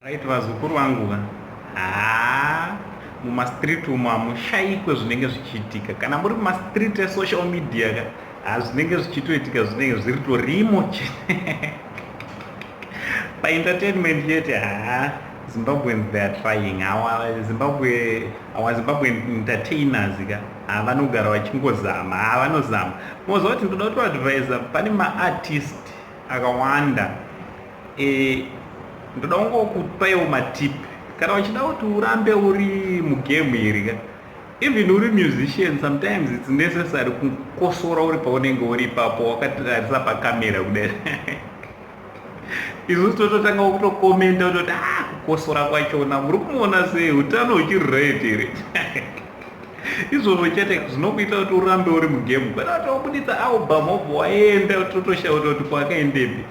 Right, vazukuru vangu va mumastreet umu hamushaikwe zvinenge zvichiitika. Kana muri mumastreet esocial media zvinenge zvichitoitika zvinenge zviri torimo paentertainment chete. Zimbabweans they are trying. Our Zimbabwean entertainers vanogara vachingozama, vanozama. Mozva kuti ndoda kutoadvisa, pane maartist akawanda ndoda kungokupaiwo matip kana uchida kuti urambe uri mugame iri even uri musician sometimes it's necessary kukosora uri paunenge uri ipapo wakatarisa pakamera kudai isusu tototanga kutokomenta kutoti kukosora kwachona muri kumuona sei, utano huchiri right here izvozvo chete zvinokuita kuti urambe uri mugame. Kana tobuditsa album obva waenda totoshauta kuti kwakaendepi.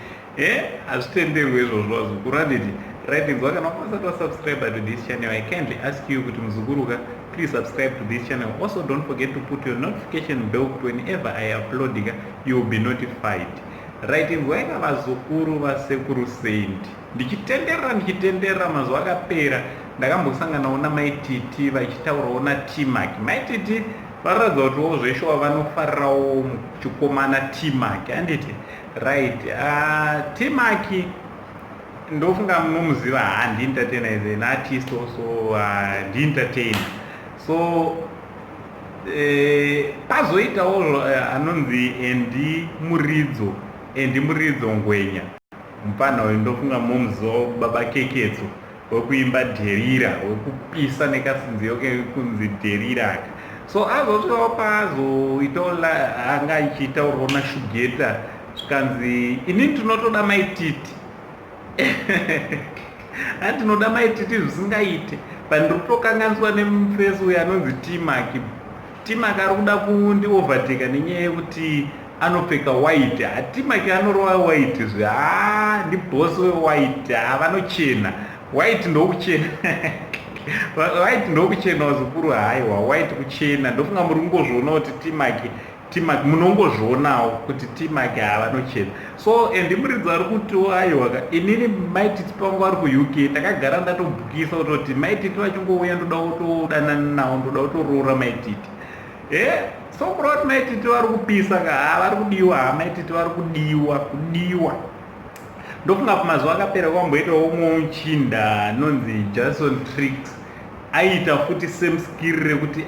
Hazvitenderwi izvozvo vazukuru. Handiti right, kana wasati wasubscribe to this channel, I kindly ask you kuti muzukuruka, please subscribe to this channel. Also don't forget to put your notification bell whenever I upload you will be notified. Right, ngwaika vazukuru vasekuru Saint ndichitenderera mazuva akapera ndakambosanganawo namaititi vachitaurawo naTmark. maititi vararadza kutiwo zveshe vanofarirawo muchikomana Tmark. Handiti right, Tmark ndofunga munomuziva. Ndi-entertainer is an artist also, ndi-entertainer. So pazoitawo anonzi Endi Muridzo Ngwenya, mufana uyu ndofunga munomuzivawo baba Keketso wekuimba Dherira, wekupisa nekasinziyo kekunzi Dherira. So azosvikawo pazoitawo anga ichitaurwawo naShugeta zvikanzi inini tinotoda maititi tinoda maititi zvisingaite. Pandiri kutokanganiswa nemufesi uyu anonzi Tmark. Tmark ari kuda kundioverteka nenyaya yekuti anopfeka white. Tmark anorova white zve. Ndibhosi wewhite. Vanochena. White ndokuchena white ndokuchena wazukuru. Haiwa, white kuchena. Ndofunga muri kungozviona kuti Tmark munongozvionawo kuti Tmark vanochena. So Ndimuridzi ari kutiwo aiwa inini maititi pangu ari kuUK ndakagara ndatobhukisa kutoti maititi vachingouya ndoda kutodanana nawo, ndoda kutoroora maititi. So kuroti maititi vari kupisa vari kudiwa. Maititi vari kudiwa. Ndofunga pamazuva akapera kwamboitawo umwe muchinda anonzi Jason Tricks aita futi same skill rekuti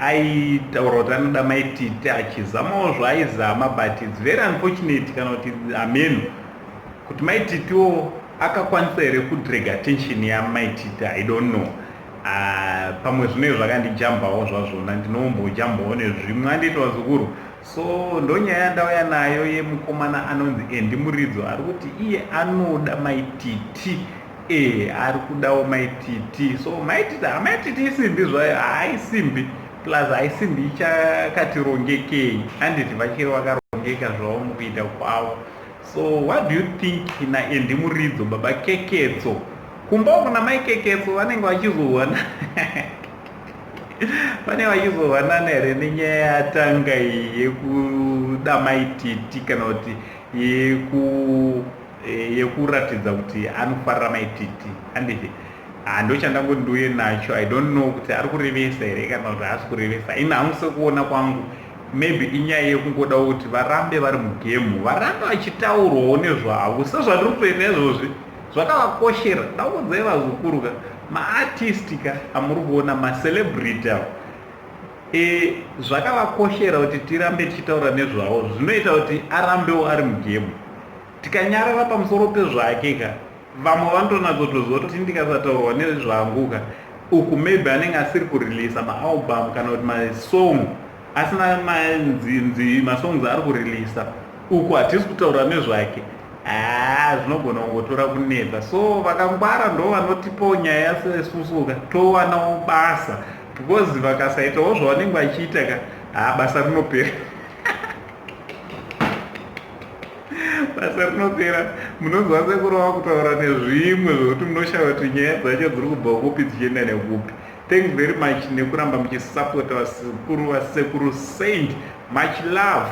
aitaura kuti anoda maititi achizamawo zvaaizama, but it's very unfortunate kana kuti ameno kuti maititiwo akakwanisa here kudrag attention yamaititi. I don't know. Pamwe zvinenge zvakandijambawo zvazvona, ndinombojambawo nezvimwe. Handiti vazukuru. So ndonyaya ndauya nayo yemukomana anonzi Ndimuridzo ari kuti iye anoda maititi. Ari kudawo maititi. So maititi isimbi zvayo, haisimbi plus haisimbi ichakati rongekei. Handiti vachiri vakarongeka zvavo mukuita kwavo. So what do you think naNdimuridzo baba Keketso? Kumbawo kuna mai Keketso vanenge vachizowana pane vachizowanana here nenyaya yatanga yekuda maititi kana kuti yekuratidza kuti anofarira maititi. Handiti ndochandango ndiuye nacho. I don't know kuti ari kurevesa here kana kuti haasi kurevesa. Ini hamuse kuona kwangu maybe inyaya yekungoda kuti varambe vari mugemu, varambe vachitaurwawo nezvavo sezvatiri kutoita izvozvi zvakavakoshera. Ndakuudzai vazukuru maartist amuri kuona macelebrity zvakavakoshera kuti tirambe tichitaura nezvavo. Zvinoita kuti arambewo ari mugemu. Tikanyarara pamusoro pezvake vamwe vanonatsotoziva kuti ndikasataurwa nezvangu uku maybe anenge asiri kurilisa maalbum kana kuti masong asina masongs ari kurilisa uku hatisi kutaura nezvake. Zvinogona kungotora kunetsa. So vakangwara ndo vanotipawo nyaya sesusu towanawo basa, because vakasaitawo zvavanenge vachiita basa rinopera basa rinopera. Munonzwa sekuru wava kutaura nezvimwe zvokuti munoshava kuti nyaya dzacho dziri kubva kupi dzichienda nekupi. Thanks very much nekuramba muchisapota vasekuru Saint. Much love.